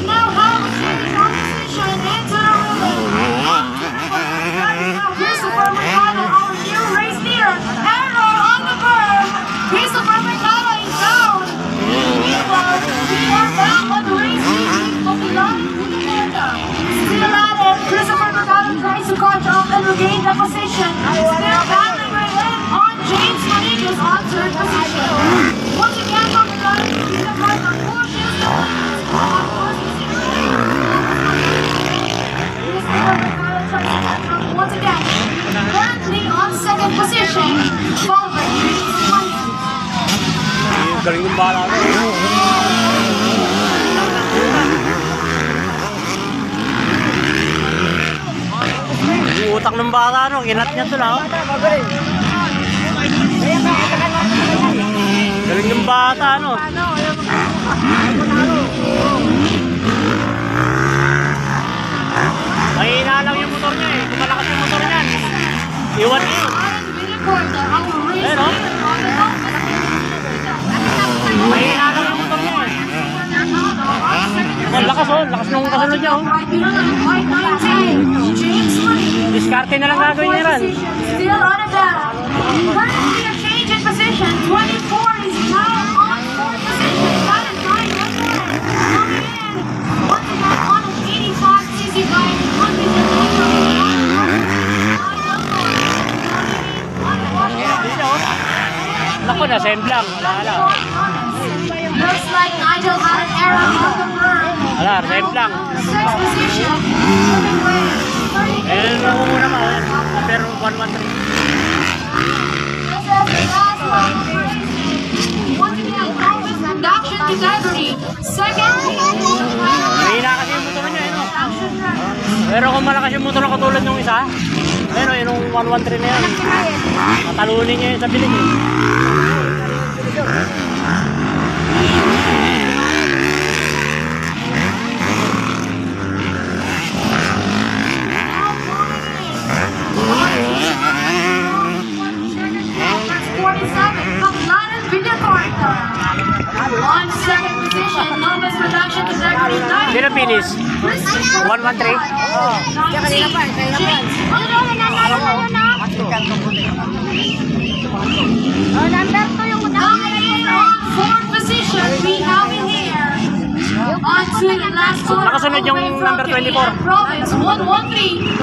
now have a training competition into the room. Christopher Mercado, our new race leader. Error on the berm. Christopher Mercado is down. Meanwhile, we are back on the race team of the London Winter. Still at it, Christopher Mercado tries to catch up and regain the position. Still battling with him on James Manigas on third position. Once again, Mercado is the right to pushes the once again, currently on second position, followed by James Manigas. Galing ng bala ko. Yung utak ng bala, no? Kinat niya ito na, oh. Galing ng bata, no? Mahina lang yung motor niya, eh. Kung malakas yung motor niyan, iwan niya yun. Ayun, oh. Mahina lang yung motor niya, eh. Ang lakas, oh. Lakas nung kasunod niya, oh. Diskarte na lang gagawin niya rin. Still on a battle. Currently a change in position. 24 is now on fourth position. That is 9 coming in. Once again on an 85cc bike. Naku, na-semblang. Wala, wala. Looks like Nigel had an error on the berm. Wala, semblang. Sixth position. Eh, muna pa. Pero 113. Production category. Second. Mahina kasi yung motor niya, no? Pero kung malakas yung motor na katulad nung isa, pero yung 113 na yan, matalunin niya yun sa bilig, eh. On second position, Novus Production category 9. Sino finish? 113? On fourth position, we have in here. On to the last one. Nakasunod yung number 24. Province 113.